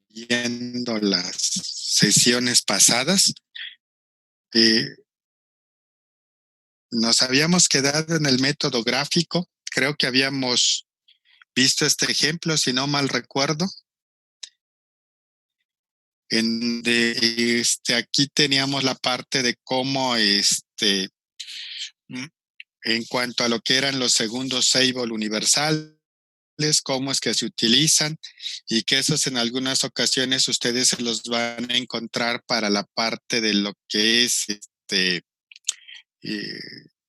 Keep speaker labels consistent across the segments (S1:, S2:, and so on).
S1: viendo las sesiones pasadas, eh, nos habíamos quedado en el método gráfico. Creo que habíamos visto este ejemplo, si no mal recuerdo, en de aquí teníamos la parte de cómo en cuanto a lo que eran los segundos Seibol universales, cómo es que se utilizan y que esos en algunas ocasiones ustedes se los van a encontrar para la parte de lo que es eh,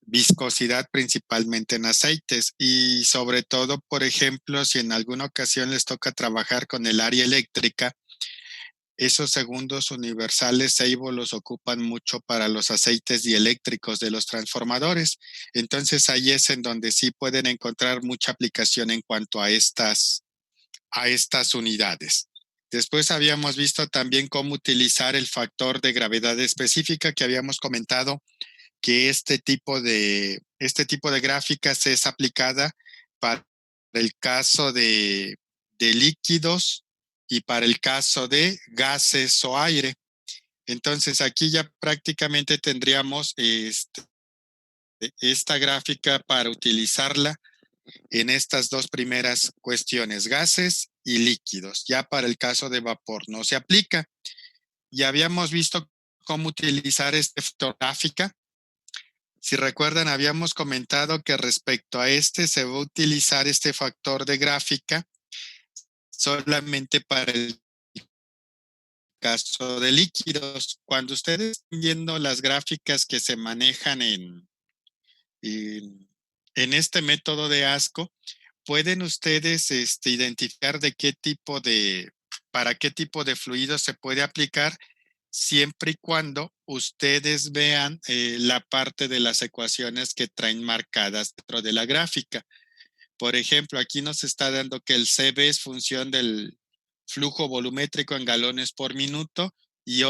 S1: viscosidad principalmente en aceites y sobre todo, por ejemplo, si en alguna ocasión les toca trabajar con el área eléctrica, esos segundos universales Seibo los ocupan mucho para los aceites dieléctricos de los transformadores. Entonces ahí es en donde sí pueden encontrar mucha aplicación en cuanto a estas unidades. Después habíamos visto también cómo utilizar el factor de gravedad específica que habíamos comentado que este tipo de gráficas es aplicada para el caso de líquidos y para el caso de gases o aire. Entonces aquí ya prácticamente tendríamos esta gráfica para utilizarla en estas dos primeras cuestiones, gases y líquidos. Ya para el caso de vapor no se aplica. Ya habíamos visto cómo utilizar esta fotográfica. Si recuerdan, habíamos comentado que respecto a se va a utilizar este factor de gráfica solamente para el caso de líquidos. Cuando ustedes están viendo las gráficas que se manejan en, en este método de ASCO, pueden ustedes identificar para qué tipo de fluido se puede aplicar siempre y cuando ustedes vean la parte de las ecuaciones que traen marcadas dentro de la gráfica. Por ejemplo, aquí nos está dando que el CB es función del flujo volumétrico en galones por minuto y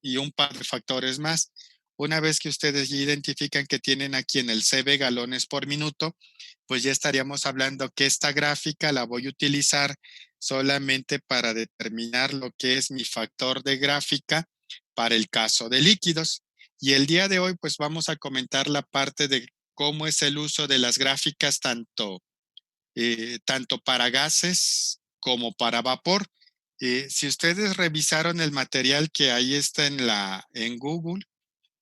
S1: y un par de factores más. Una vez que ustedes ya identifican que tienen aquí en el CB galones por minuto, pues ya estaríamos hablando que esta gráfica la voy a utilizar solamente para determinar lo que es mi factor de gráfica para el caso de líquidos. Y el día de hoy, pues vamos a comentar la parte de cómo es el uso de las gráficas tanto para gases como para vapor. Si ustedes revisaron el material que ahí está en Google,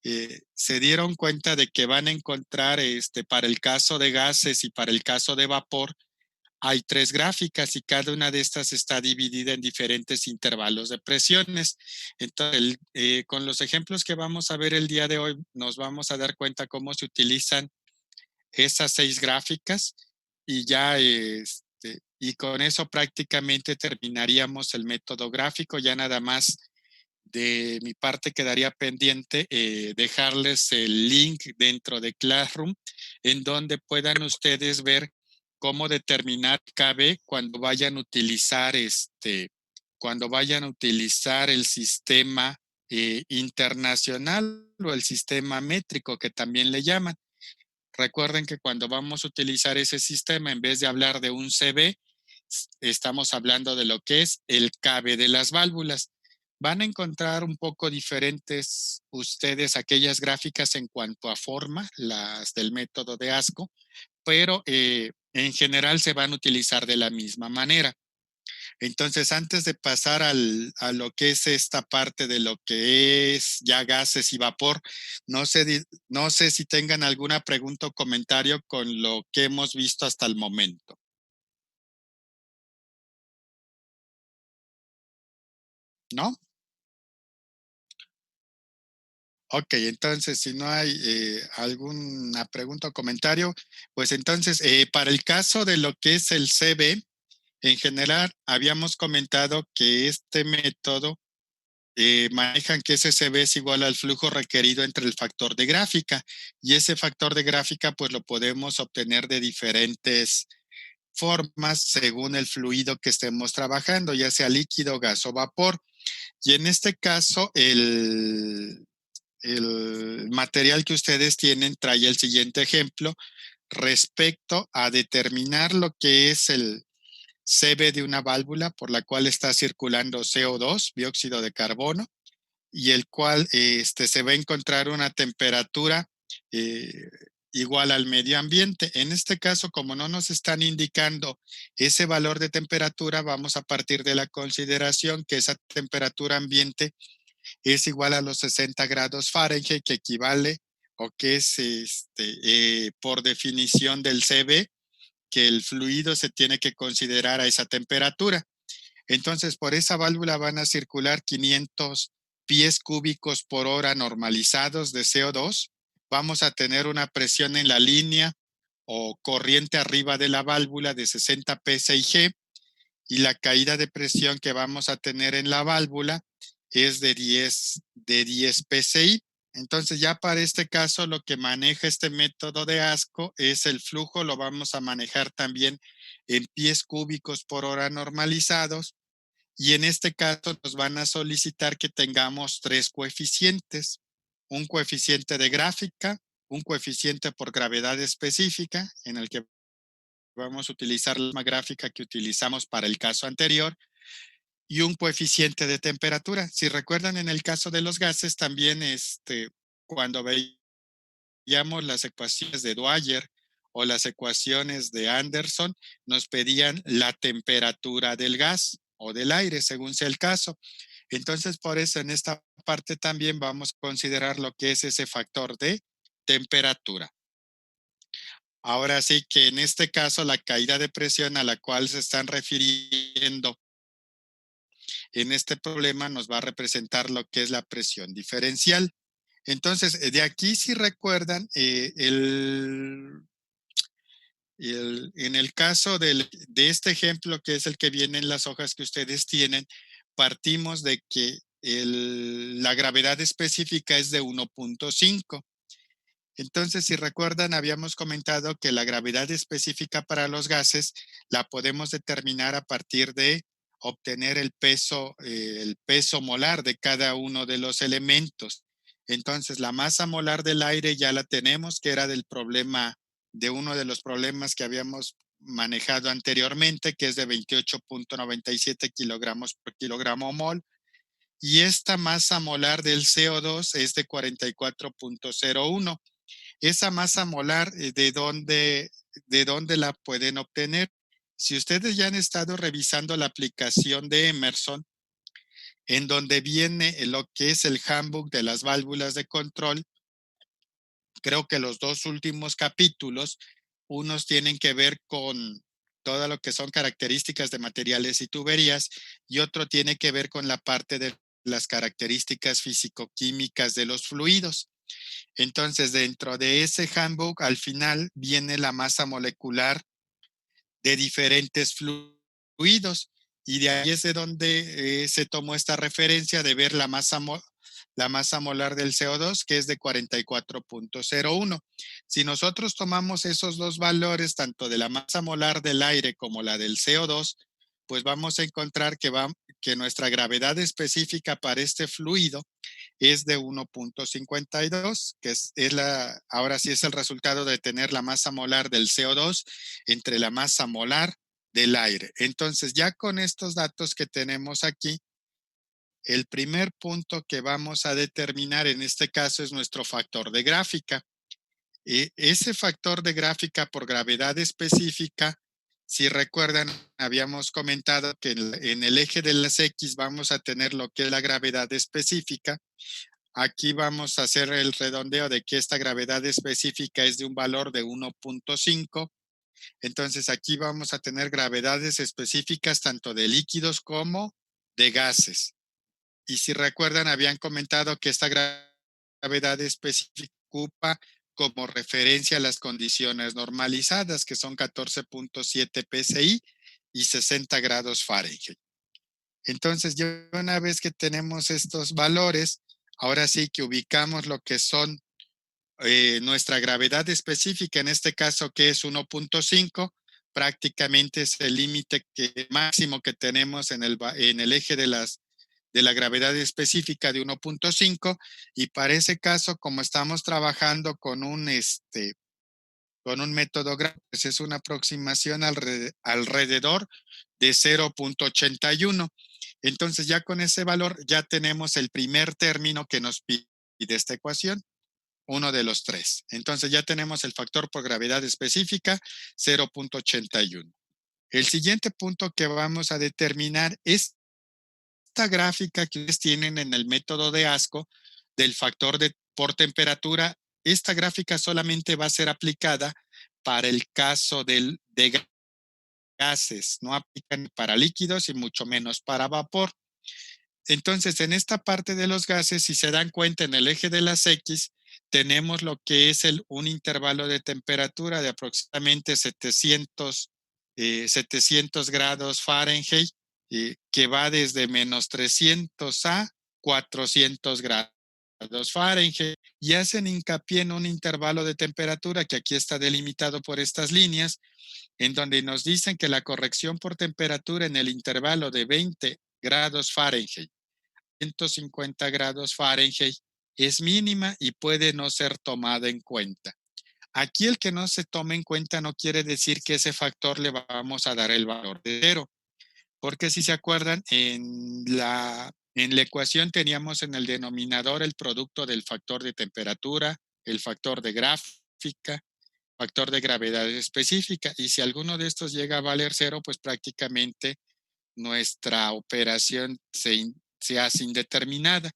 S1: se dieron cuenta de que van a encontrar para el caso de gases y para el caso de vapor, hay 3 gráficas y cada una de estas está dividida en diferentes intervalos de presiones. Entonces, con los ejemplos que vamos a ver el día de hoy, nos vamos a dar cuenta cómo se utilizan esas 6 gráficas y ya y con eso prácticamente terminaríamos el método gráfico. Ya nada más de mi parte quedaría pendiente dejarles el link dentro de Classroom en donde puedan ustedes ver cómo determinar KB cuando vayan a utilizar el sistema internacional o el sistema métrico que también le llaman. Recuerden que cuando vamos a utilizar ese sistema, en vez de hablar de un CB, estamos hablando de lo que es el KB de las válvulas. Van a encontrar un poco diferentes ustedes aquellas gráficas en cuanto a forma, las del método de ASCO, pero en general se van a utilizar de la misma manera. Entonces, antes de pasar a lo que es esta parte de lo que es ya gases y vapor, no sé si tengan alguna pregunta o comentario con lo que hemos visto hasta el momento. ¿No? Ok, entonces si no hay alguna pregunta o comentario, pues entonces para el caso de lo que es el CB, en general habíamos comentado que este método manejan que ese CB es igual al flujo requerido entre el factor de gráfica y ese factor de gráfica pues lo podemos obtener de diferentes formas según el fluido que estemos trabajando, ya sea líquido, gas o vapor. Y en este caso el material que ustedes tienen trae el siguiente ejemplo respecto a determinar lo que es CB de una válvula por la cual está circulando CO2, dióxido de carbono, y el cual se va a encontrar una temperatura eh, igual al medio ambiente. En este caso, como no nos están indicando ese valor de temperatura, vamos a partir de la consideración que esa temperatura ambiente es igual a los 60 grados Fahrenheit, que equivale o que es por definición del CB, que el fluido se tiene que considerar a esa temperatura. Entonces, por esa válvula van a circular 500 pies cúbicos por hora normalizados de CO2. Vamos a tener una presión en la línea o corriente arriba de la válvula de 60 psi y la caída de presión que vamos a tener en la válvula es de 10 psi. Entonces ya para este caso lo que maneja este método de ASCO es el flujo, lo vamos a manejar también en pies cúbicos por hora normalizados, y en este caso nos van a solicitar que tengamos 3 coeficientes: un coeficiente de gráfica, un coeficiente por gravedad específica, en el que vamos a utilizar la misma gráfica que utilizamos para el caso anterior, y un coeficiente de temperatura. Si recuerdan, en el caso de los gases también, cuando veíamos las ecuaciones de Dwyer o las ecuaciones de Anderson, nos pedían la temperatura del gas o del aire, según sea el caso. Entonces, por eso en esta parte también vamos a considerar lo que es ese factor de temperatura. Ahora sí que en este caso la caída de presión a la cual se están refiriendo en este problema nos va a representar lo que es la presión diferencial. Entonces, de aquí, si recuerdan, en el caso de este ejemplo, que es el que viene en las hojas que ustedes tienen, partimos de que la gravedad específica es de 1.5. Entonces, si recuerdan, habíamos comentado que la gravedad específica para los gases la podemos determinar a partir de obtener el peso molar de cada uno de los elementos. Entonces, la masa molar del aire ya la tenemos, que era de uno de los problemas que habíamos manejado anteriormente, que es de 28.97 kilogramos por kilogramo mol. Y esta masa molar del CO2 es de 44.01. Esa masa molar, ¿de dónde la pueden obtener? Si ustedes ya han estado revisando la aplicación de Emerson, en donde viene lo que es el handbook de las válvulas de control, creo que los 2 últimos capítulos, unos tienen que ver con todo lo que son características de materiales y tuberías, y otro tiene que ver con la parte de las características físico-químicas de los fluidos. Entonces, dentro de ese handbook, al final viene la masa molecular de diferentes fluidos, y de ahí es de donde se tomó esta referencia de ver la masa molar del CO2, que es de 44.01. Si nosotros tomamos esos dos valores, tanto de la masa molar del aire como la del CO2, pues vamos a encontrar que nuestra gravedad específica para este fluido es de 1.52, que ahora sí es el resultado de tener la masa molar del CO2 entre la masa molar del aire. Entonces, ya con estos datos que tenemos aquí, el primer punto que vamos a determinar en este caso es nuestro factor de gráfica. Ese factor de gráfica por gravedad específica, si recuerdan, habíamos comentado que en el eje de las X vamos a tener lo que es la gravedad específica. Aquí vamos a hacer el redondeo de que esta gravedad específica es de un valor de 1.5. Entonces aquí vamos a tener gravedades específicas tanto de líquidos como de gases. Y si recuerdan, habían comentado que esta gravedad específica ocupa como referencia las condiciones normalizadas, que son 14.7 psi y 60 grados Fahrenheit. Entonces, ya una vez que tenemos estos valores, ahora sí que ubicamos lo que son nuestra gravedad específica, en este caso que es 1.5, prácticamente es el límite máximo que tenemos en el eje de la gravedad específica de 1.5, y para ese caso, como estamos trabajando con un método, pues es una aproximación alrededor de 0.81. Entonces ya con ese valor ya tenemos el primer término que nos pide esta ecuación, uno de los tres. Entonces ya tenemos el factor por gravedad específica, 0.81. El siguiente punto que vamos a determinar es esta gráfica que ustedes tienen en el método de ASCO del factor por temperatura. Esta gráfica solamente va a ser aplicada para el caso de gases, no aplican para líquidos y mucho menos para vapor. Entonces, en esta parte de los gases, si se dan cuenta, en el eje de las X, tenemos lo que es un intervalo de temperatura de aproximadamente 700 grados Fahrenheit, que va desde menos 300 a 400 grados Fahrenheit, y hacen hincapié en un intervalo de temperatura que aquí está delimitado por estas líneas, en donde nos dicen que la corrección por temperatura en el intervalo de 20 grados Fahrenheit 150 grados Fahrenheit es mínima y puede no ser tomada en cuenta. Aquí el que no se tome en cuenta no quiere decir que ese factor le vamos a dar el valor de 0, porque si se acuerdan, en la ecuación teníamos en el denominador el producto del factor de temperatura, el factor de gráfica, factor de gravedad específica, y si alguno de estos llega a valer 0, pues prácticamente nuestra operación se hace indeterminada.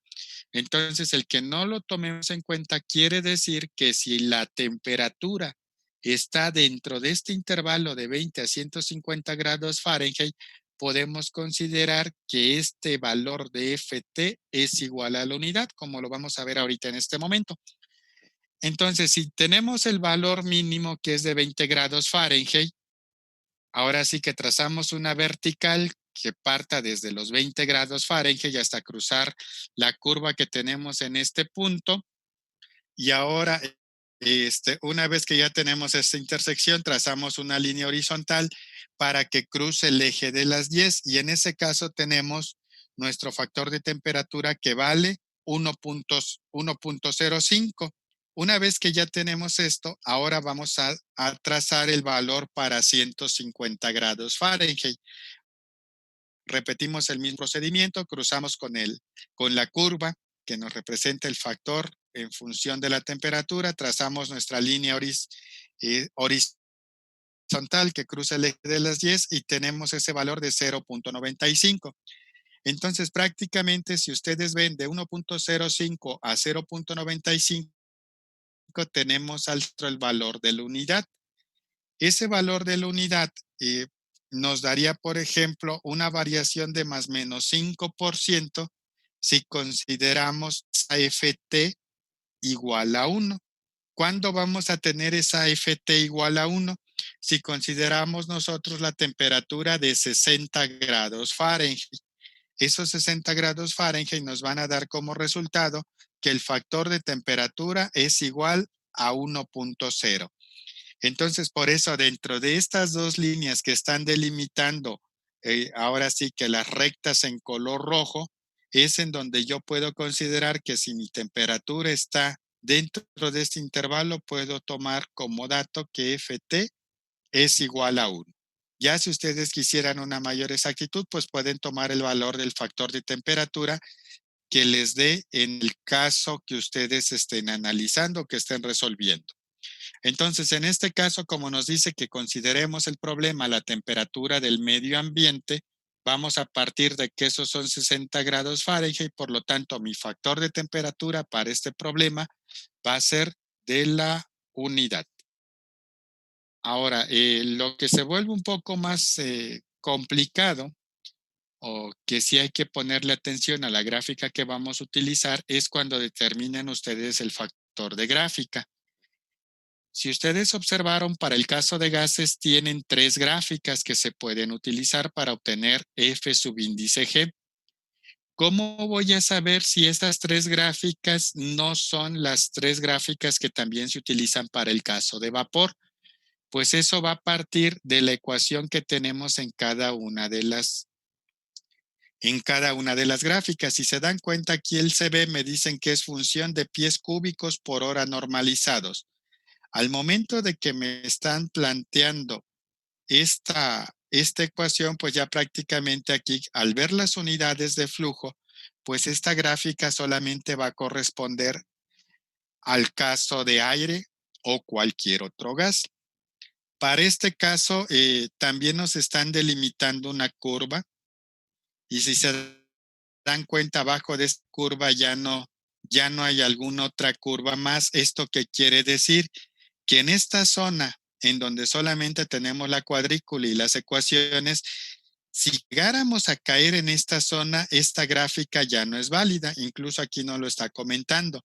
S1: Entonces, el que no lo tomemos en cuenta quiere decir que si la temperatura está dentro de este intervalo de 20 a 150 grados Fahrenheit, podemos considerar que este valor de Ft es igual a la unidad, como lo vamos a ver ahorita en este momento. Entonces, si tenemos el valor mínimo que es de 20 grados Fahrenheit, ahora sí que trazamos una vertical que parta desde los 20 grados Fahrenheit y hasta cruzar la curva que tenemos en este punto. Y ahora, una vez que ya tenemos esta intersección, trazamos una línea horizontal para que cruce el eje de las 10, y en ese caso tenemos nuestro factor de temperatura que vale 1.05. Una vez que ya tenemos esto, ahora vamos a trazar el valor para 150 grados Fahrenheit. Repetimos el mismo procedimiento, cruzamos con la curva que nos representa el factor en función de la temperatura, trazamos nuestra línea horizontal que cruza el eje de las 10 y tenemos ese valor de 0.95. Entonces, prácticamente, si ustedes ven de 1.05 a 0.95, tenemos el valor de la unidad. Ese valor de la unidad nos daría, por ejemplo, una variación de más o menos 5% si consideramos esa Ft igual a 1. ¿Cuándo vamos a tener esa Ft igual a 1? Si consideramos nosotros la temperatura de 60 grados Fahrenheit. Esos 60 grados Fahrenheit nos van a dar como resultado que el factor de temperatura es igual a 1.0. Entonces, por eso, dentro de estas dos líneas que están delimitando, ahora sí que las rectas en color rojo, es en donde yo puedo considerar que si mi temperatura está dentro de este intervalo, puedo tomar como dato que Ft es igual a 1. Ya si ustedes quisieran una mayor exactitud, pues pueden tomar el valor del factor de temperatura que les dé en el caso que ustedes estén analizando, que estén resolviendo. Entonces, en este caso, como nos dice que consideremos el problema la temperatura del medio ambiente, vamos a partir de que esos son 60 grados Fahrenheit, por lo tanto, mi factor de temperatura para este problema va a ser de la unidad. Ahora, lo que se vuelve un poco más complicado, o que sí hay que ponerle atención a la gráfica que vamos a utilizar, es cuando determinan ustedes el factor de gráfica. Si ustedes observaron, para el caso de gases tienen 3 gráficas que se pueden utilizar para obtener F subíndice G. ¿Cómo voy a saber si estas 3 gráficas no son las 3 gráficas que también se utilizan para el caso de vapor? Pues eso va a partir de la ecuación que tenemos en cada una de las gráficas. Si se dan cuenta, aquí el CB me dicen que es función de pies cúbicos por hora normalizados. Al momento de que me están planteando esta esta ecuación, pues ya prácticamente aquí, al ver las unidades de flujo, pues esta gráfica solamente va a corresponder al caso de aire o cualquier otro gas. Para este caso, también nos están delimitando una curva y si se dan cuenta, abajo de esta curva ya no hay alguna otra curva más. ¿Esto qué quiere decir? Que en esta zona en donde solamente tenemos la cuadrícula y las ecuaciones, si llegáramos a caer en esta zona, esta gráfica ya no es válida. Incluso aquí no lo está comentando.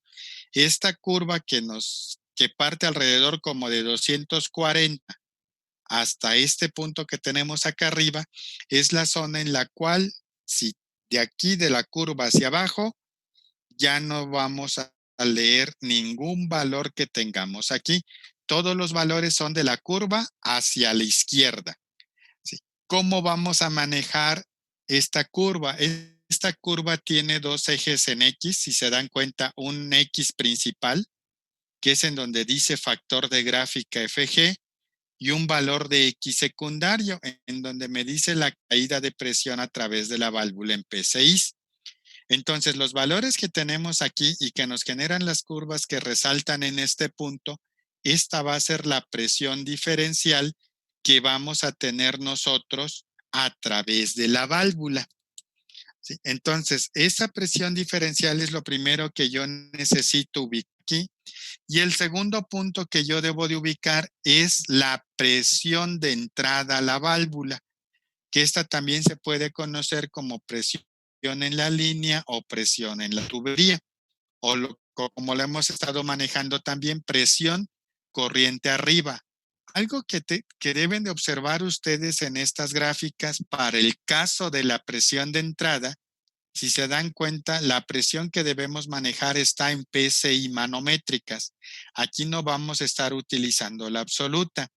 S1: Esta curva que parte alrededor como de 240 hasta este punto que tenemos acá arriba, es la zona en la cual, si de aquí de la curva hacia abajo, ya no vamos a leer ningún valor que tengamos aquí. Todos los valores son de la curva hacia la izquierda. ¿Sí? ¿Cómo vamos a manejar esta curva? Esta curva tiene dos ejes en X, si se dan cuenta, un X principal, que es en donde dice factor de gráfica FG, y un valor de X secundario, en donde me dice la caída de presión a través de la válvula en PCI. Entonces, los valores que tenemos aquí y que nos generan las curvas que resaltan en este punto, esta va a ser la presión diferencial que vamos a tener nosotros a través de la válvula. ¿Sí? Entonces, esa presión diferencial es lo primero que yo necesito ubicar aquí. Y el segundo punto que yo debo de ubicar es la presión de entrada a la válvula, que esta también se puede conocer como presión en la línea o presión en la tubería, o como lo hemos estado manejando también, presión corriente arriba. Algo que deben de observar ustedes en estas gráficas para el caso de la presión de entrada, si se dan cuenta, la presión que debemos manejar está en PSI manométricas. Aquí no vamos a estar utilizando la absoluta,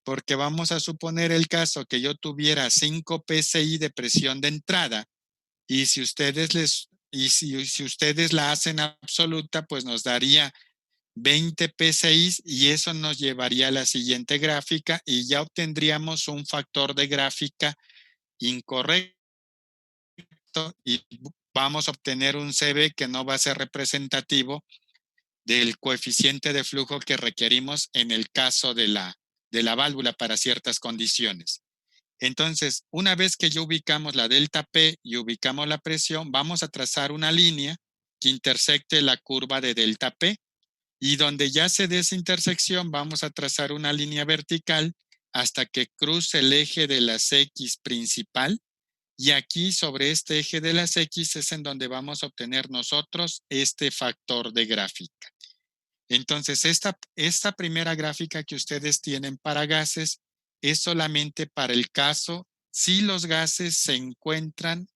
S1: porque vamos a suponer el caso que yo tuviera 5 PSI de presión de entrada y si ustedes la hacen absoluta, pues nos daría 20 PSI y eso nos llevaría a la siguiente gráfica y ya obtendríamos un factor de gráfica incorrecto y vamos a obtener un CB que no va a ser representativo del coeficiente de flujo que requerimos en el caso de la válvula para ciertas condiciones. Entonces, una vez que ya ubicamos la delta P y ubicamos la presión, vamos a trazar una línea que intersecte la curva de delta P y donde ya se dé esa intersección, vamos a trazar una línea vertical hasta que cruce el eje de las X principal. Y aquí sobre este eje de las X es en donde vamos a obtener nosotros este factor de gráfica. Entonces, esta primera gráfica que ustedes tienen para gases es solamente para el caso si los gases se encuentran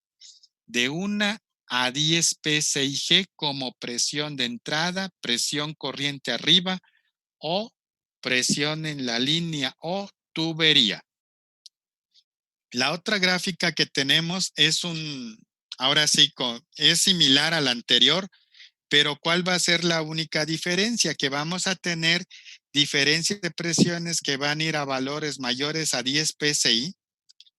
S1: de 1 a 10 psi como presión de entrada, presión corriente arriba o presión en la línea o tubería. La otra gráfica que tenemos ahora sí, es similar a la anterior, pero ¿cuál va a ser la única diferencia? Que vamos a tener diferencias de presiones que van a ir a valores mayores a 10 psi.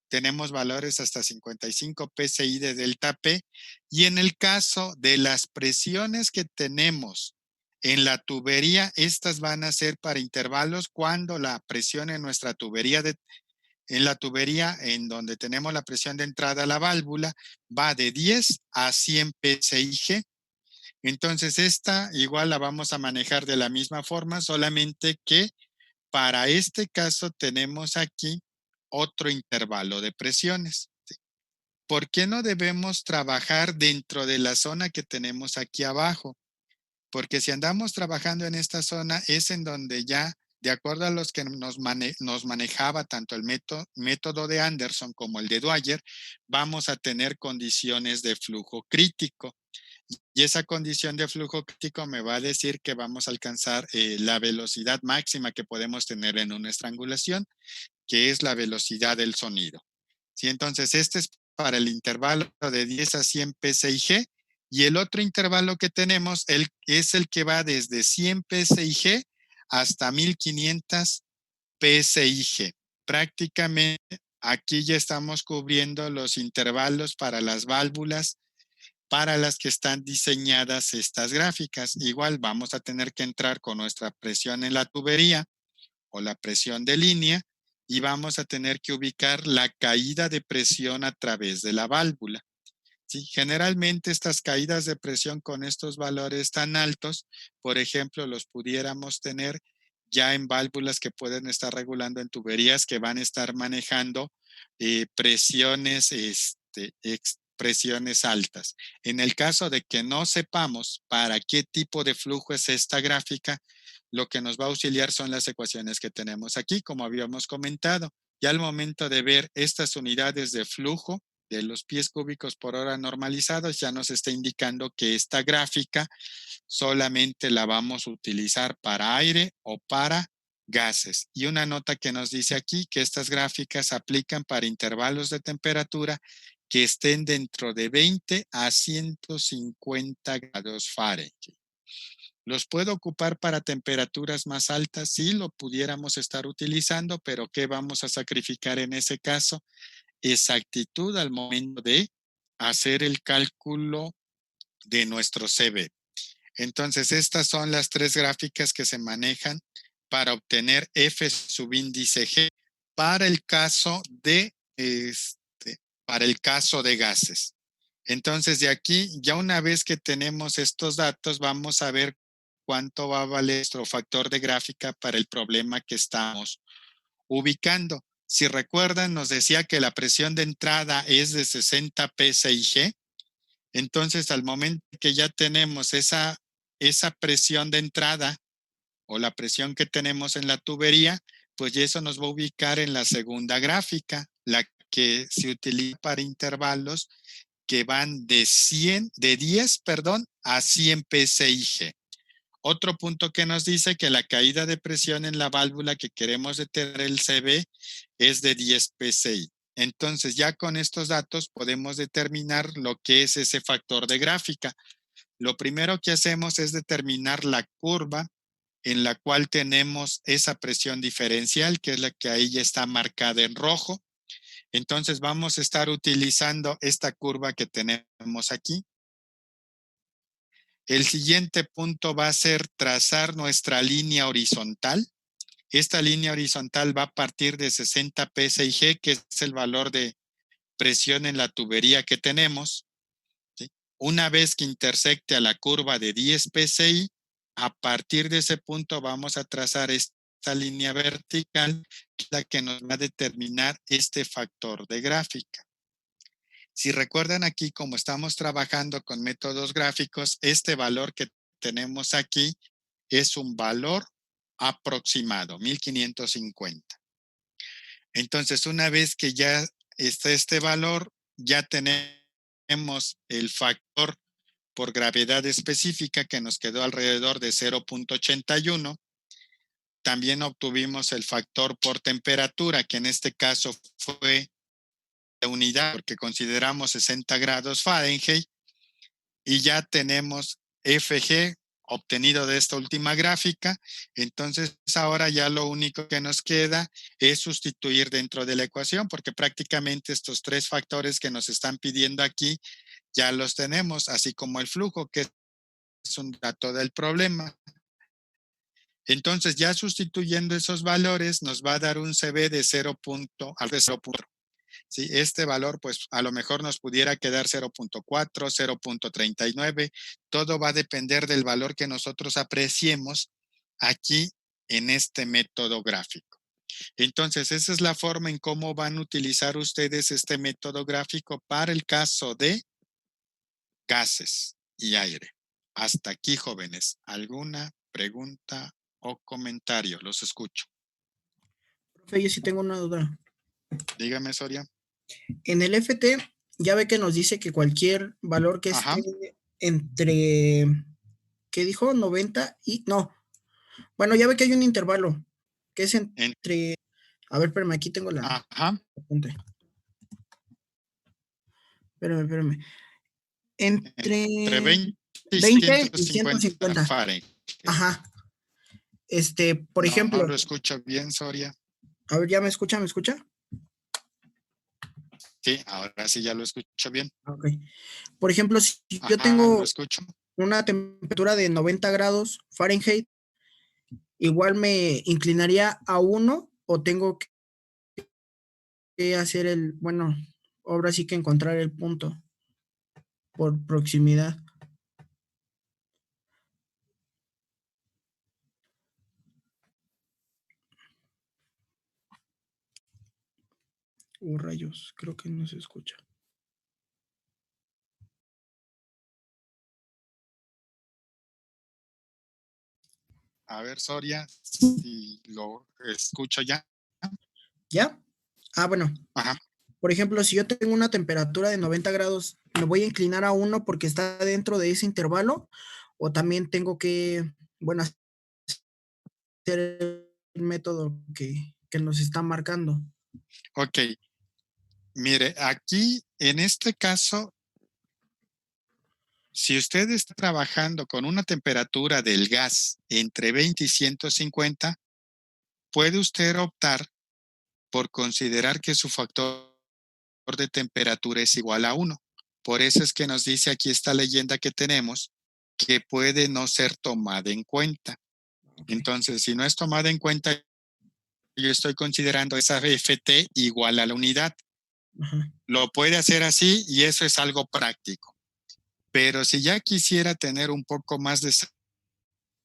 S1: Tenemos valores hasta 55 psi de delta P. Y en el caso de las presiones que tenemos en la tubería, estas van a ser para intervalos cuando la presión en nuestra tubería en la tubería en donde tenemos la presión de entrada a la válvula va de 10 a 100 psi. Entonces esta igual la vamos a manejar de la misma forma, solamente que para este caso tenemos aquí otro intervalo de presiones. ¿Por qué no debemos trabajar dentro de la zona que tenemos aquí abajo? Porque si andamos trabajando en esta zona es en donde ya, de acuerdo a los que nos manejaba tanto el método de Anderson como el de Dwyer, vamos a tener condiciones de flujo crítico. Y esa condición de flujo crítico me va a decir que vamos a alcanzar la velocidad máxima que podemos tener en una estrangulación, que es la velocidad del sonido. ¿Sí? Entonces, este es para el intervalo de 10 a 100 psi y el otro intervalo que tenemos es el que va desde 100 psi hasta 1500 psi. Prácticamente aquí ya estamos cubriendo los intervalos para las válvulas para las que están diseñadas estas gráficas. Igual vamos a tener que entrar con nuestra presión en la tubería o la presión de línea y vamos a tener que ubicar la caída de presión a través de la válvula. ¿Sí? Generalmente estas caídas de presión con estos valores tan altos, por ejemplo, los pudiéramos tener ya en válvulas que pueden estar regulando en tuberías que van a estar manejando presiones, presiones altas. En el caso de que no sepamos para qué tipo de flujo es esta gráfica, lo que nos va a auxiliar son las ecuaciones que tenemos aquí, como habíamos comentado. Ya al momento de ver estas unidades de flujo de los pies cúbicos por hora normalizados, ya nos está indicando que esta gráfica solamente la vamos a utilizar para aire o para gases. Y una nota que nos dice aquí que estas gráficas aplican para intervalos de temperatura que estén dentro de 20 a 150 grados Fahrenheit. ¿Los puedo ocupar para temperaturas más altas? Sí, lo pudiéramos estar utilizando, pero ¿qué vamos a sacrificar en ese caso? Exactitud al momento de hacer el cálculo de nuestro CB. Entonces, estas son las tres gráficas que se manejan para obtener F subíndice G para el caso de, para el caso de gases. Entonces, de aquí, ya una vez que tenemos estos datos, vamos a ver cuánto va a valer nuestro factor de gráfica para el problema que estamos ubicando. Si recuerdan, nos decía que la presión de entrada es de 60 psi. Entonces, al momento que ya tenemos esa presión de entrada o la presión que tenemos en la tubería, pues eso nos va a ubicar en la segunda gráfica, la que se utiliza para intervalos que van de 10, a 100 psi. Otro punto que nos dice que la caída de presión en la válvula que queremos detener el CB es de 10 psi. Entonces, ya con estos datos podemos determinar lo que es ese factor de gráfica. Lo primero que hacemos es determinar la curva en la cual tenemos esa presión diferencial, que es la que ahí ya está marcada en rojo. Entonces, vamos a estar utilizando esta curva que tenemos aquí. El siguiente punto va a ser trazar nuestra línea horizontal. Esta línea horizontal va a partir de 60 psi, que es el valor de presión en la tubería que tenemos. ¿Sí? Una vez que intersecte a la curva de 10 psi, a partir de ese punto vamos a trazar esta línea vertical, que es la que nos va a determinar este factor de gráfica. Si recuerdan aquí, como estamos trabajando con métodos gráficos, este valor que tenemos aquí es un valor aproximado, 1550. Entonces, una vez que ya está este valor, ya tenemos el factor por gravedad específica que nos quedó alrededor de 0.81. También obtuvimos el factor por temperatura, que en este caso fue de unidad, porque consideramos 60 grados Fahrenheit, y ya tenemos FG obtenido de esta última gráfica. Entonces, ahora ya lo único que nos queda es sustituir dentro de la ecuación, porque prácticamente estos tres factores que nos están pidiendo aquí ya los tenemos, así como el flujo, que es un dato del problema. Entonces, ya sustituyendo esos valores, nos va a dar un CB de 0.4. ¿Sí? Este valor, pues a lo mejor nos pudiera quedar 0.4, 0.39. Todo va a depender del valor que nosotros apreciemos aquí en este método gráfico. Entonces, esa es la forma en cómo van a utilizar ustedes este método gráfico para el caso de gases y aire. Hasta aquí, jóvenes. ¿Alguna pregunta o comentario? Los escucho.
S2: Profe, yo sí tengo una duda.
S1: Dígame, Soria.
S2: En el FT, ya ve que nos dice que cualquier valor que
S1: Ajá.
S2: esté entre, ¿qué dijo? 90 y, no. Bueno, ya ve que hay un intervalo, que es entre, a ver, espérame, aquí tengo la
S1: Ajá.
S2: apunte. Espérame. Entre
S1: 20 y
S2: 20 y
S1: 150
S2: 150.
S1: Fahrenheit.
S2: Ajá. Por
S1: No
S2: ejemplo,
S1: lo escucho bien, Soria.
S2: a ver, ¿ya me escucha?
S1: Sí, ahora sí ya lo escucho bien.
S2: Okey. Por ejemplo, si yo
S1: Ajá, lo
S2: tengo
S1: escucho.
S2: una temperatura de 90 grados Fahrenheit, ¿igual me inclinaría a 1 o tengo que hacer bueno, ahora sí que encontrar el punto por proximidad? Rayos, creo que no se escucha.
S1: A ver, Soria, si lo escucho ya.
S2: ¿Ya? Bueno,
S1: Ajá.
S2: por ejemplo, si yo tengo una temperatura de 90 grados, ¿me voy a inclinar a 1 porque está dentro de ese intervalo? ¿O también tengo que, bueno, hacer el método que nos está marcando?
S1: Okey. Mire, aquí, en este caso, si usted está trabajando con una temperatura del gas entre 20 y 150, puede usted optar por considerar que su factor de temperatura es igual a 1. Por eso es que nos dice aquí esta leyenda que tenemos, que puede no ser tomada en cuenta.
S2: Okey.
S1: Entonces, si no es tomada en cuenta, yo estoy considerando esa FT igual a la unidad.
S2: Ajá.
S1: Lo puede hacer así y eso es algo práctico. Pero si ya quisiera tener un poco más de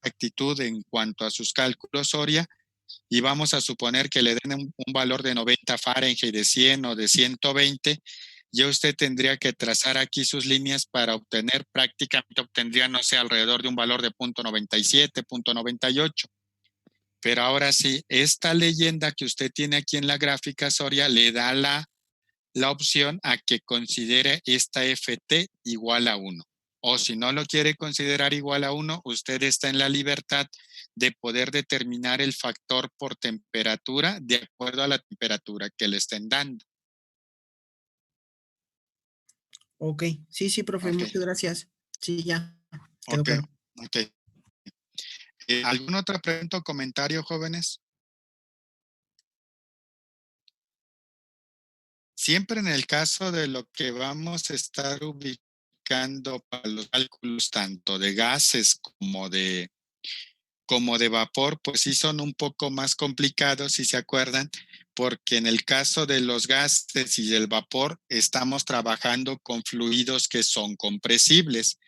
S1: exactitud en cuanto a sus cálculos, Soria, y vamos a suponer que le den un valor de 90 Fahrenheit, de 100 o de 120, ya usted tendría que trazar aquí sus líneas para obtener, prácticamente obtendría, no sé, alrededor de un valor de 0.97, 0.98. Pero ahora sí, esta leyenda que usted tiene aquí en la gráfica, Soria, le da la opción a que considere esta FT igual a 1. O si no lo quiere considerar igual a 1, usted está en la libertad de poder determinar el factor por temperatura de acuerdo a la temperatura que le estén dando.
S2: Okey. Sí, sí, profe,
S1: Ok,
S2: muchas gracias. Sí, ya, quedó
S1: ok,
S2: claro.
S1: ok. ¿Alguna otra pregunta o comentario, jóvenes? Siempre en el caso de lo que vamos a estar ubicando para los cálculos tanto de gases como de vapor, pues sí son un poco más complicados, si se acuerdan, porque en el caso de los gases y del vapor estamos trabajando con fluidos que son compresibles.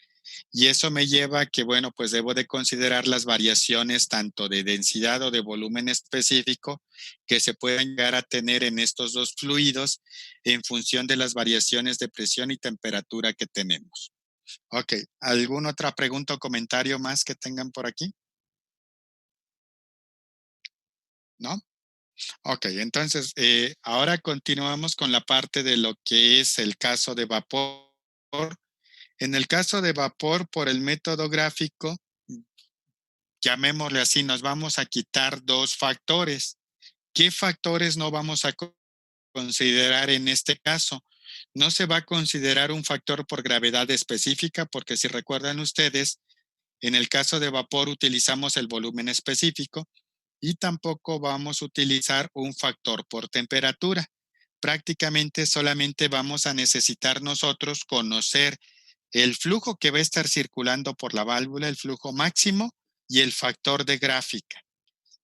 S1: Y eso me lleva a que, bueno, pues debo de considerar las variaciones tanto de densidad o de volumen específico que se puedan llegar a tener en estos dos fluidos en función de las variaciones de presión y temperatura que tenemos. Ok, ¿alguna otra pregunta o comentario más que tengan por aquí? ¿No? Ok, entonces ahora continuamos con la parte de lo que es el caso de vapor. En el caso de vapor, por el método gráfico, llamémosle así, nos vamos a quitar dos factores. ¿Qué factores no vamos a considerar en este caso? No se va a considerar un factor por gravedad específica, porque si recuerdan ustedes, en el caso de vapor utilizamos el volumen específico y tampoco vamos a utilizar un factor por temperatura. Prácticamente solamente vamos a necesitar nosotros conocer el flujo que va a estar circulando por la válvula, el flujo máximo y el factor de gráfica.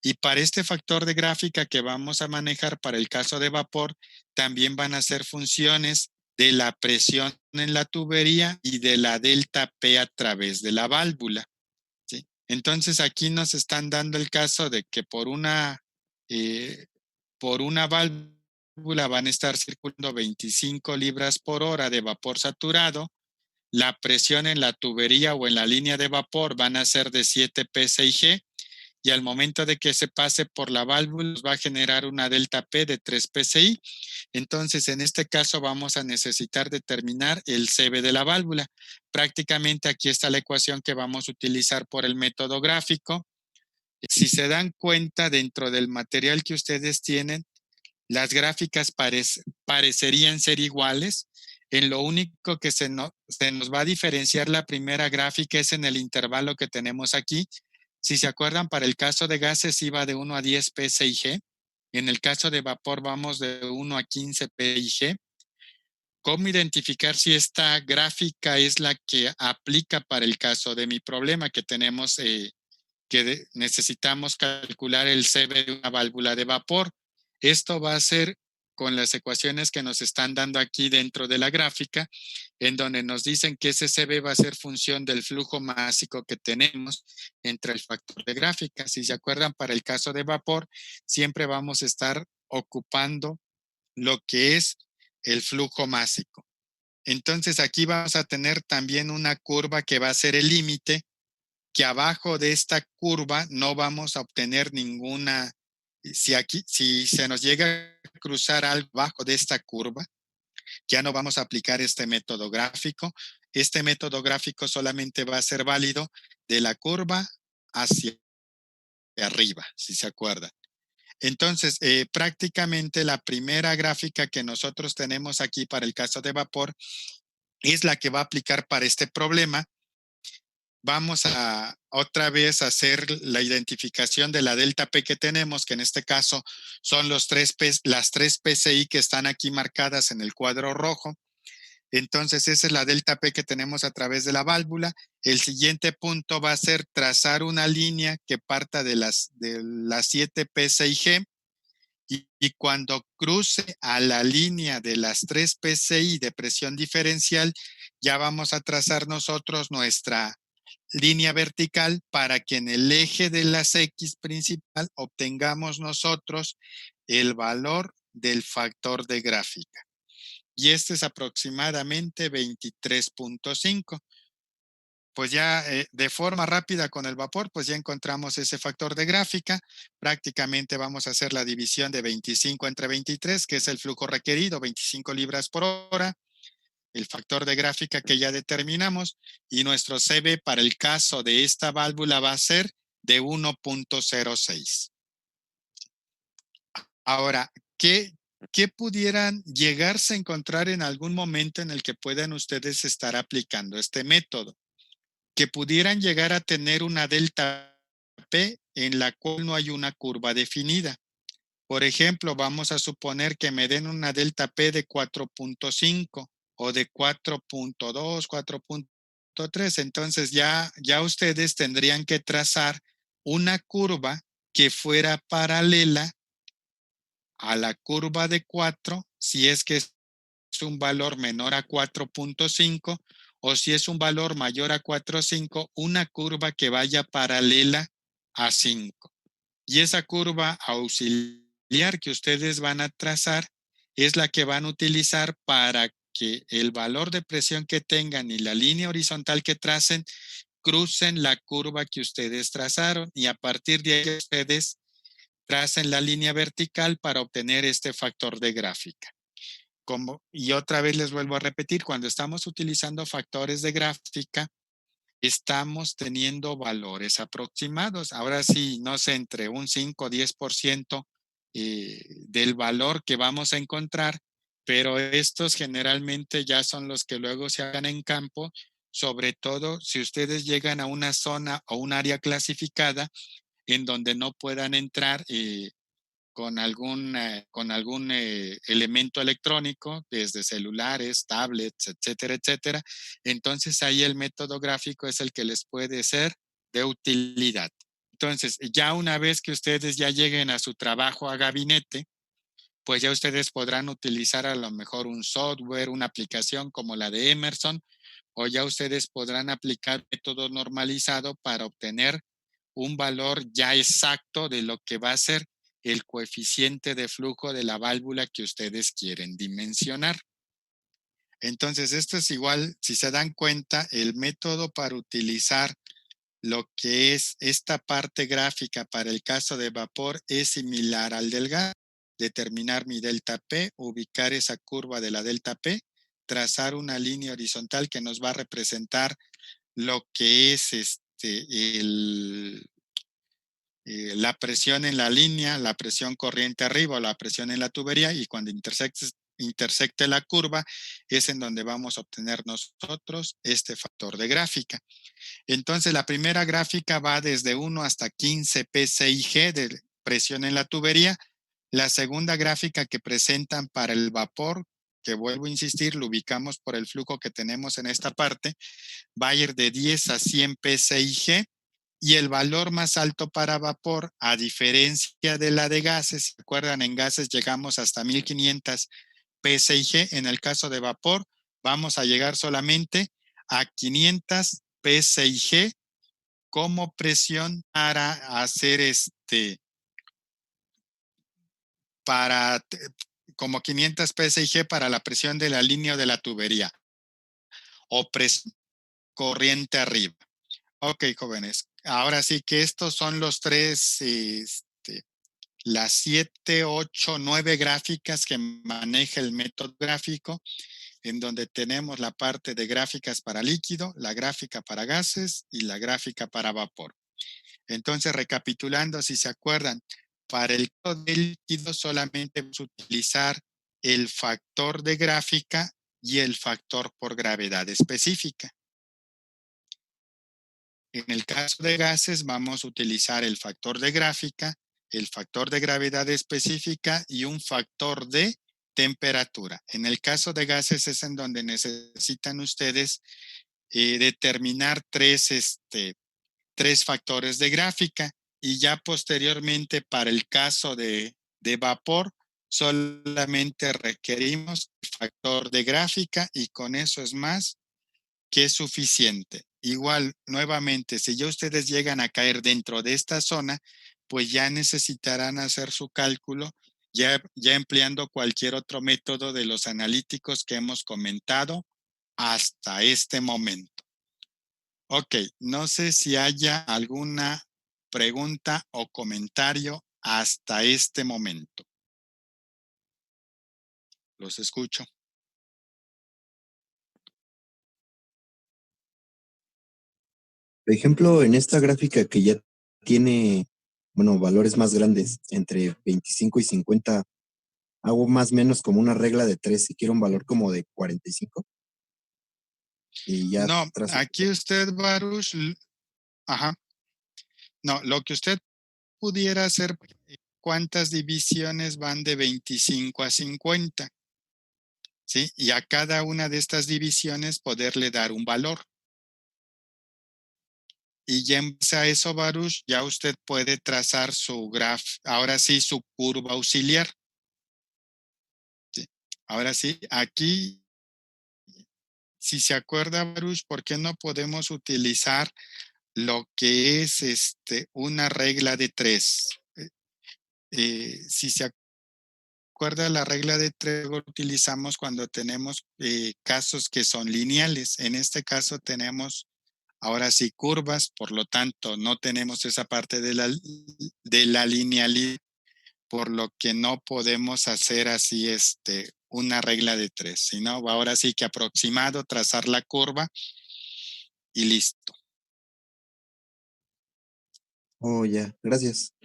S1: Y para este factor de gráfica que vamos a manejar para el caso de vapor, también van a ser funciones de la presión en la tubería y de la delta P a través de la válvula. ¿Sí? Entonces aquí nos están dando el caso de que eh, por una válvula van a estar circulando 25 libras por hora de vapor saturado. La presión en la tubería o en la línea de vapor van a ser de 7 psi y al momento de que se pase por la válvula va a generar una delta P de 3 psi. Entonces, en este caso vamos a necesitar determinar el CB de la válvula. Prácticamente aquí está la ecuación que vamos a utilizar por el método gráfico. Si se dan cuenta, dentro del material que ustedes tienen, las gráficas parecerían ser iguales. En lo único que se nos va a diferenciar la primera gráfica es en el intervalo que tenemos aquí. Si se acuerdan, para el caso de gases iba de 1 a 10 pSig. En el caso de vapor vamos de 1 a 15 pSig. ¿Cómo identificar si esta gráfica es la que aplica para el caso de mi problema que tenemos, necesitamos calcular el CB de una válvula de vapor? Esto va a ser con las ecuaciones que nos están dando aquí dentro de la gráfica, en donde nos dicen que ese CB va a ser función del flujo másico que tenemos entre el factor de gráfica. Si se acuerdan, para el caso de vapor, siempre vamos a estar ocupando lo que es el flujo másico. Entonces aquí vamos a tener también una curva que va a ser el límite, que abajo de esta curva no vamos a obtener ninguna, si se nos llega a cruzar algo abajo de esta curva, ya no vamos a aplicar este método gráfico. Este método gráfico solamente va a ser válido de la curva hacia arriba, si se acuerdan. Entonces, prácticamente la primera gráfica que nosotros tenemos aquí para el caso de vapor es la que va a aplicar para este problema. Vamos a otra vez hacer la identificación de la delta P que tenemos, que en este caso son las 3 PCI que están aquí marcadas en el cuadro rojo. Entonces, esa es la delta P que tenemos a través de la válvula. El siguiente punto va a ser trazar una línea que parta de las 7 PCIG, y cuando cruce a la línea de las 3 PCI de presión diferencial, ya vamos a trazar nosotros nuestra línea vertical para que en el eje de las X principal obtengamos nosotros el valor del factor de gráfica. Y este es aproximadamente 23.5. Pues ya de forma rápida con el vapor, pues ya encontramos ese factor de gráfica. Prácticamente vamos a hacer la división de 25 entre 23, que es el flujo requerido, 25 libras por hora, el factor de gráfica que ya determinamos, y nuestro CB para el caso de esta válvula va a ser de 1.06. Ahora, ¿qué pudieran llegarse a encontrar en algún momento en el que puedan ustedes estar aplicando este método? Que pudieran llegar a tener una delta P en la cual no hay una curva definida. Por ejemplo, vamos a suponer que me den una delta P de 4.5 o de 4.2, 4.3. Entonces ya ustedes tendrían que trazar una curva que fuera paralela a la curva de 4, si es que es un valor menor a 4.5, o si es un valor mayor a 4.5, una curva que vaya paralela a 5. Y esa curva auxiliar que ustedes van a trazar es la que van a utilizar para que el valor de presión que tengan y la línea horizontal que tracen crucen la curva que ustedes trazaron, y a partir de ahí ustedes tracen la línea vertical para obtener este factor de gráfica. Y otra vez les vuelvo a repetir, cuando estamos utilizando factores de gráfica, estamos teniendo valores aproximados. Ahora sí, no sé, entre un 5 o 10% del valor que vamos a encontrar, pero estos generalmente ya son los que luego se hagan en campo, sobre todo si ustedes llegan a una zona o un área clasificada en donde no puedan entrar con algún elemento electrónico, desde celulares, tablets, etcétera, etcétera. Entonces ahí el método gráfico es el que les puede ser de utilidad. Entonces, ya una vez que ustedes ya lleguen a su trabajo a gabinete, pues ya ustedes podrán utilizar a lo mejor un software, una aplicación como la de Emerson, o ya ustedes podrán aplicar método normalizado para obtener un valor ya exacto de lo que va a ser el coeficiente de flujo de la válvula que ustedes quieren dimensionar. Entonces, esto es igual, si se dan cuenta, el método para utilizar lo que es esta parte gráfica para el caso de vapor es similar al del gas. Determinar mi delta P, ubicar esa curva de la delta P, trazar una línea horizontal que nos va a representar lo que es la presión en la línea, la presión corriente arriba o la presión en la tubería, y cuando intersecte la curva es en donde vamos a obtener nosotros este factor de gráfica. Entonces la primera gráfica va desde 1 hasta 15 PCIG de presión en la tubería. La segunda gráfica que presentan para el vapor, que vuelvo a insistir, lo ubicamos por el flujo que tenemos en esta parte, va a ir de 10 a 100 psi/g, y el valor más alto para vapor, a diferencia de la de gases, ¿se acuerdan? En gases llegamos hasta 1500 psi/g, en el caso de vapor vamos a llegar solamente a 500 psi/g como presión para hacer para como 500 psi/g para la presión de la línea de la tubería o presión corriente arriba. Ok, jóvenes. Ahora sí que estos son los tres, las 7, 8, 9 gráficas que maneja el método gráfico, en donde tenemos la parte de gráficas para líquido, la gráfica para gases y la gráfica para vapor. Entonces, recapitulando, si se acuerdan, para el líquido solamente vamos a utilizar el factor de gráfica y el factor por gravedad específica. En el caso de gases vamos a utilizar el factor de gráfica, el factor de gravedad específica y un factor de temperatura. En el caso de gases es en donde necesitan ustedes determinar tres factores de gráfica, y ya posteriormente para el caso de vapor solamente requerimos el factor de gráfica y con eso es más que es suficiente. Igual, nuevamente, si ya ustedes llegan a caer dentro de esta zona, pues ya necesitarán hacer su cálculo ya empleando cualquier otro método de los analíticos que hemos comentado hasta este momento. Ok, no sé si haya alguna pregunta o comentario hasta este momento. Los escucho.
S3: Por ejemplo, en esta gráfica que ya tiene, bueno, valores más grandes, entre 25 y 50, hago más o menos como una regla de 3 si quiero un valor como de 45. Y ya
S1: No,
S3: trazo.
S1: aquí usted, Baruch, ajá. No, lo que usted pudiera hacer, ¿cuántas divisiones van de 25 a 50? ¿Sí? Y a cada una de estas divisiones poderle dar un valor. Y ya en base a eso, Baruch, ya usted puede trazar su ahora sí, su curva auxiliar. ¿Sí? Ahora sí, aquí, si se acuerda, Baruch, ¿por qué no podemos utilizar lo que es una regla de 3? Si se acuerda, la regla de 3 lo utilizamos cuando tenemos casos que son lineales. En este caso tenemos ahora sí curvas, por lo tanto no tenemos esa parte de la linealidad, por lo que no podemos hacer así una regla de 3, sino ahora sí que aproximado, trazar la curva y listo.
S3: Oh, ya, gracias.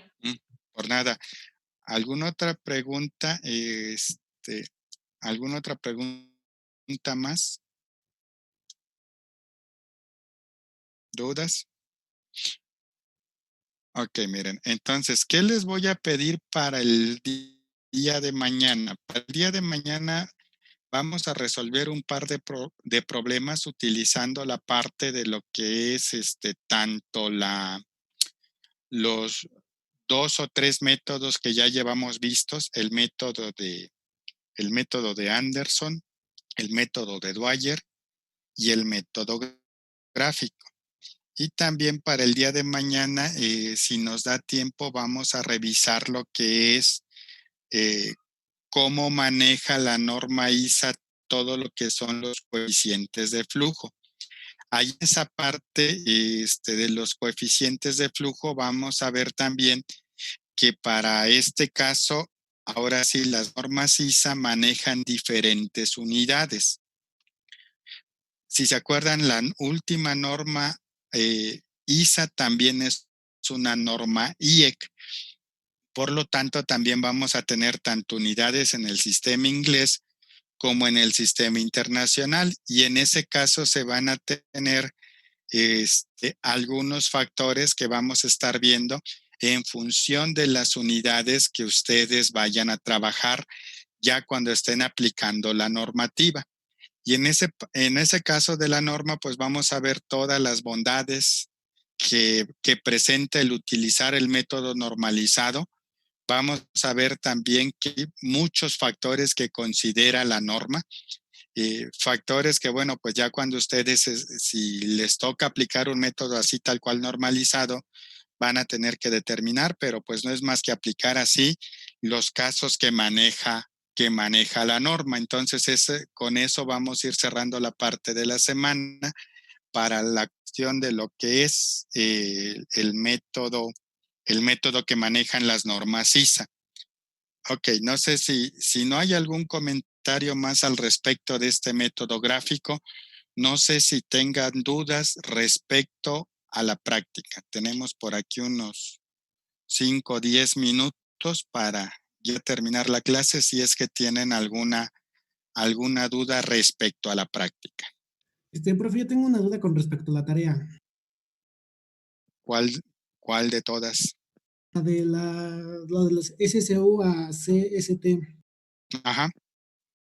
S1: Por nada. ¿Alguna otra pregunta? ¿Alguna otra pregunta más? ¿Dudas? Ok, miren, entonces, ¿qué les voy a pedir para el día de mañana? Para el día de mañana vamos a resolver un par de problemas utilizando la parte de lo que es tanto los 2 o 3 métodos que ya llevamos vistos, el método de Anderson, el método de Dwyer y el método gráfico. Y también para el día de mañana, si nos da tiempo, vamos a revisar lo que es cómo maneja la norma ISA todo lo que son los coeficientes de flujo. Ahí esa parte de los coeficientes de flujo vamos a ver también que para este caso, ahora sí, las normas ISA manejan diferentes unidades. Si se acuerdan, la última norma ISA también es una norma IEC. Por lo tanto, también vamos a tener tanto unidades en el sistema inglés como en el sistema internacional. Y en ese caso se van a tener algunos factores que vamos a estar viendo en función de las unidades que ustedes vayan a trabajar ya cuando estén aplicando la normativa. Y en ese caso de la norma, pues vamos a ver todas las bondades que presenta el utilizar el método normalizado. Vamos a ver también que muchos factores que considera la norma, factores que, bueno, pues ya cuando ustedes, si les toca aplicar un método así tal cual normalizado, van a tener que determinar, pero pues no es más que aplicar así los casos que maneja la norma. Entonces, con eso vamos a ir cerrando la parte de la semana para la cuestión de lo que es el método que manejan las normas ISA. Ok, no sé si no hay algún comentario más al respecto de este método gráfico. No sé si tengan dudas respecto a la práctica. Tenemos por aquí unos 5 o 10 minutos para ya terminar la clase si es que tienen alguna duda respecto a la práctica.
S4: Profe, yo tengo una duda con respecto a la tarea.
S1: ¿Cuál de todas?
S4: La de las SSU a CST.
S1: Ajá.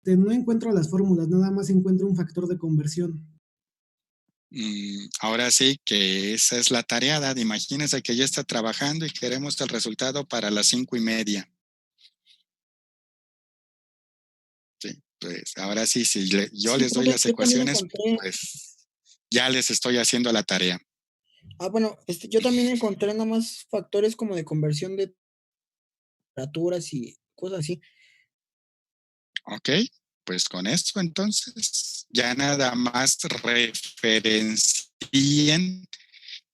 S4: No encuentro las fórmulas, nada más encuentro un factor de conversión.
S1: Ahora sí que esa es la tarea, Dad. Imagínense que ya está trabajando y queremos el resultado para las 5:30. Sí, pues ahora sí, si yo les doy
S2: profe,
S1: las
S2: yo también
S1: ecuaciones, pues ya les estoy haciendo la tarea.
S2: bueno, yo también encontré nada más factores como de conversión de temperaturas y cosas así.
S1: Ok, pues con esto entonces ya nada más referencien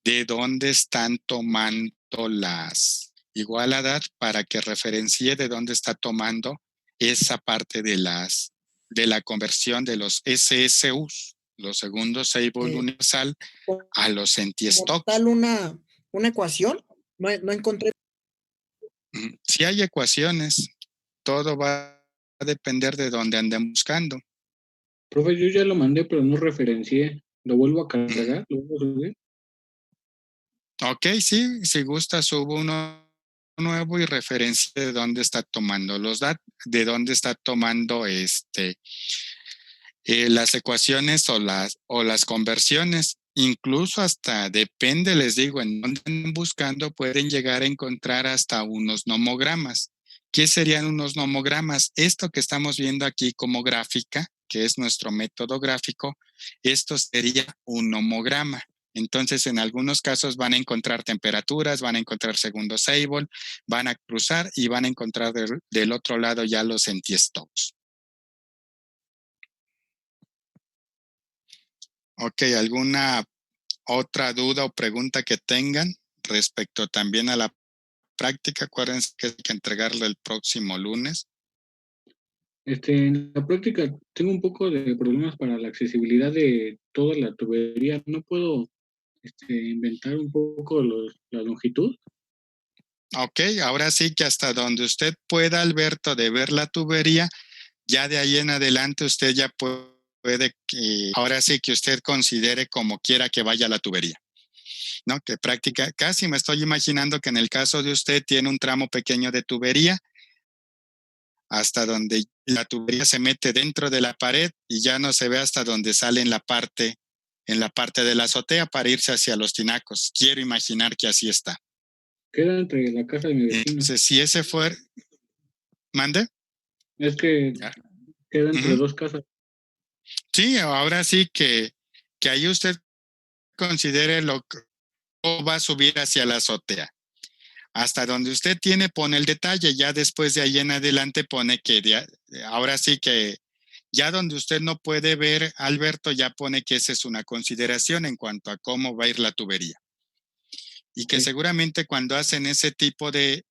S1: de dónde están tomando las igualdades para que referencie de dónde está tomando esa parte de la conversión de los SSUs, los segundos Seibel universal, a los
S2: Como
S1: anti-stocks.
S2: tal una ecuación, no encontré.
S1: Si hay ecuaciones, todo va a depender de dónde anden buscando.
S5: Profe, yo ya lo mandé, pero no referencié. ¿Lo vuelvo a cargar? ¿Lo vuelvo a subir?
S1: Ok, sí, si gusta, subo uno nuevo y referencia de dónde está tomando los datos, de dónde está tomando las ecuaciones o las conversiones. Incluso hasta depende, les digo, en dónde están buscando, pueden llegar a encontrar hasta unos nomogramas. ¿Qué serían unos nomogramas? Esto que estamos viendo aquí como gráfica, que es nuestro método gráfico, esto sería un nomograma. Entonces, en algunos casos van a encontrar temperaturas, van a encontrar segundos Seibel, van a cruzar y van a encontrar del otro lado ya los anti-stocks. Ok, ¿alguna otra duda o pregunta que tengan respecto también a la práctica? Acuérdense que hay que entregarla el próximo lunes.
S5: En la práctica tengo un poco de problemas para la accesibilidad de toda la tubería. ¿No puedo inventar un poco la longitud?
S1: Ok, ahora sí que hasta donde usted pueda, Alberto, de ver la tubería, ya de ahí en adelante usted ya puede, ahora sí que usted considere como quiera que vaya la tubería, ¿no? Que práctica, casi me estoy imaginando que en el caso de usted tiene un tramo pequeño de tubería, hasta donde la tubería se mete dentro de la pared y ya no se ve hasta donde sale en la parte de la azotea para irse hacia los tinacos. Quiero imaginar que así está.
S5: Queda entre la casa de mi vecino.
S1: Entonces, si ese fue... ¿Mande?
S5: Es que queda entre dos casas.
S1: Sí, ahora sí que ahí usted considere lo que va a subir hacia la azotea. Hasta donde usted tiene, pone el detalle. Ya después de ahí en adelante pone que ahora sí que ya donde usted no puede ver, Alberto, ya pone que esa es una consideración en cuanto a cómo va a ir la tubería. Y que seguramente cuando hacen ese tipo de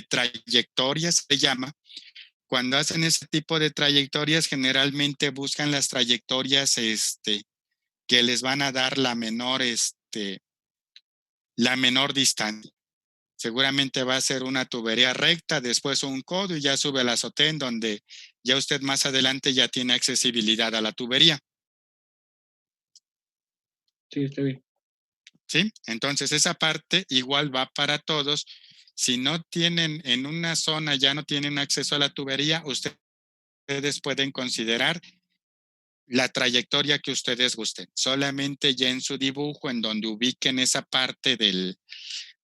S1: trayectorias, se llama, cuando hacen ese tipo de trayectorias, generalmente buscan las trayectorias que les van a dar la menor distancia. Seguramente va a ser una tubería recta, después un codo y ya sube a la azotea, en donde ya usted más adelante ya tiene accesibilidad a la tubería.
S5: Sí, está bien.
S1: ¿Sí? Entonces esa parte igual va para todos Si no tienen en una zona, ya no tienen acceso a la tubería, ustedes pueden considerar la trayectoria que ustedes gusten. Solamente ya en su dibujo, en donde ubiquen esa parte de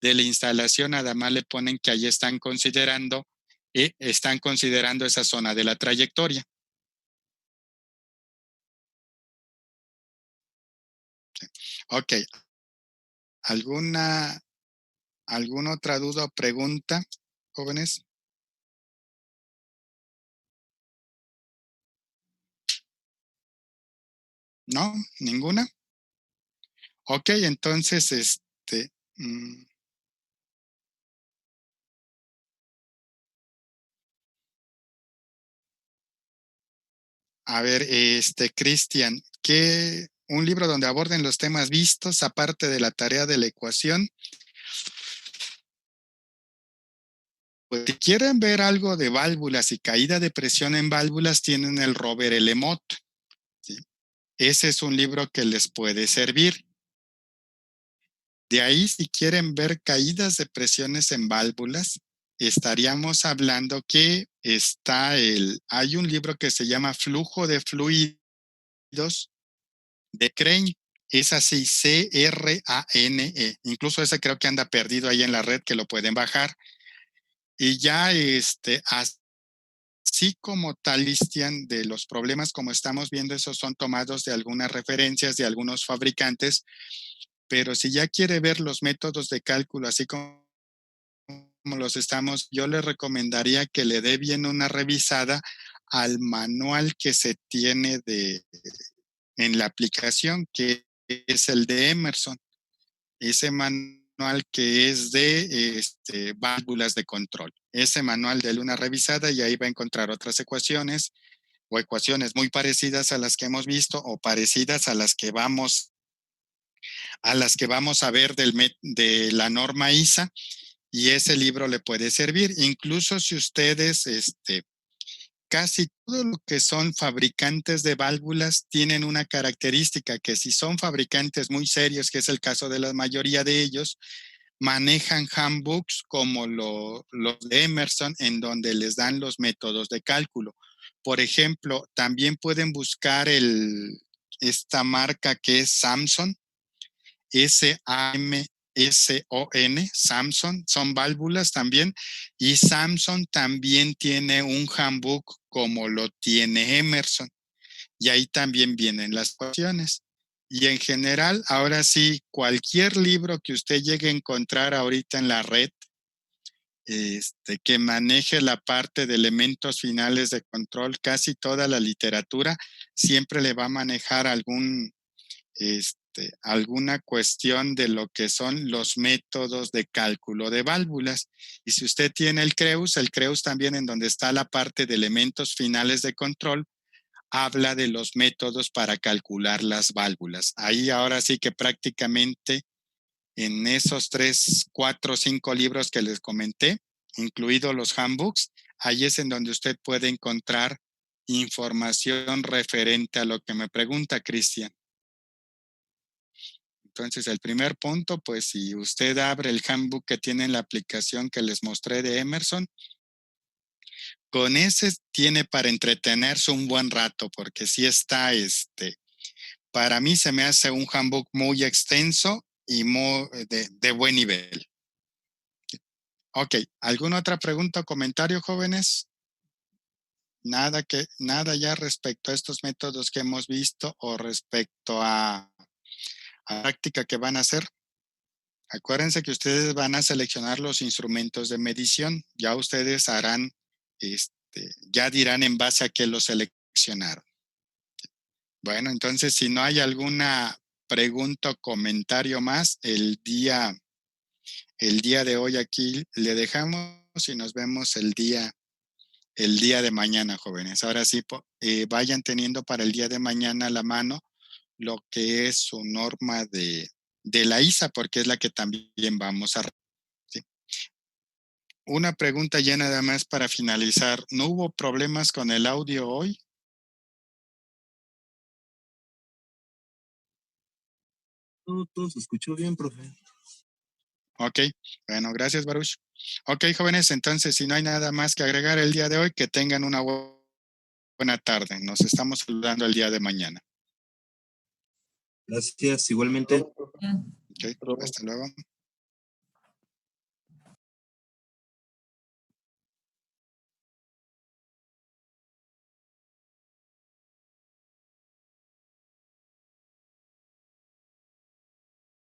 S1: la instalación, nada más le ponen que ahí están considerando esa zona de la trayectoria. Ok. ¿Alguna otra duda o pregunta, jóvenes? ¿No? ¿Ninguna? Ok, entonces, a ver, Cristian, ¿qué un libro donde aborden los temas vistos, aparte de la tarea de la ecuación? Pues si quieren ver algo de válvulas y caída de presión en válvulas, tienen el Robert L. Mott, ¿sí? Ese es un libro que les puede servir. De ahí, si quieren ver caídas de presiones en válvulas, estaríamos hablando que hay un libro que se llama Flujo de Fluidos de Crane. Es así, C-R-A-N-E. Incluso ese creo que anda perdido ahí en la red, que lo pueden bajar. Y ya así como tal, Cristian, de los problemas como estamos viendo, esos son tomados de algunas referencias de algunos fabricantes, pero si ya quiere ver los métodos de cálculo, así como los estamos, yo le recomendaría que le dé bien una revisada al manual que se tiene en la aplicación, que es el de Emerson. Ese manual que es de válvulas de control. Ese manual, déle una revisada y ahí va a encontrar otras ecuaciones o ecuaciones muy parecidas a las que hemos visto o parecidas a las que vamos a ver de la norma ISA, y ese libro le puede servir. Incluso si ustedes, casi todo lo que son fabricantes de válvulas tienen una característica, que si son fabricantes muy serios, que es el caso de la mayoría de ellos, manejan handbooks como los de Emerson, en donde les dan los métodos de cálculo. Por ejemplo, también pueden buscar esta marca que es Samson, S-A-M-S-O-N, Samson, son válvulas también, y Samson también tiene un handbook como lo tiene Emerson, y ahí también vienen las ecuaciones. Y en general, ahora sí, cualquier libro que usted llegue a encontrar ahorita en la red, que maneje la parte de elementos finales de control, casi toda la literatura siempre le va a manejar alguna cuestión de lo que son los métodos de cálculo de válvulas. Y si usted tiene el CREUS también, en donde está la parte de elementos finales de control, habla de los métodos para calcular las válvulas. Ahí ahora sí que prácticamente en esos 3, 4, 5 libros que les comenté, incluidos los handbooks, ahí es en donde usted puede encontrar información referente a lo que me pregunta Cristian. Entonces, el primer punto, pues si usted abre el handbook que tiene en la aplicación que les mostré de Emerson, con ese tiene para entretenerse un buen rato, porque sí está, para mí se me hace un handbook muy extenso y muy, de buen nivel. Ok, ¿alguna otra pregunta o comentario, jóvenes? Nada ya respecto a estos métodos que hemos visto o respecto a la práctica que van a hacer. Acuérdense que ustedes van a seleccionar los instrumentos de medición. Ya ustedes harán, ya dirán en base a qué los seleccionaron. Bueno, entonces si no hay alguna pregunta o comentario más, el día de hoy aquí le dejamos y nos vemos el día de mañana, jóvenes. Ahora sí, vayan teniendo para el día de mañana a la mano lo que es su norma de la ISA, porque es la que también vamos a... ¿sí? Una pregunta ya nada más para finalizar. ¿No hubo problemas con el audio hoy?
S3: Todo se escuchó bien, profe.
S1: Ok, bueno, gracias, Baruch. Ok, jóvenes, entonces si no hay nada más que agregar el día de hoy, que tengan una buena tarde. Nos estamos saludando el día de mañana.
S3: Gracias, igualmente.
S1: Ok, hasta luego.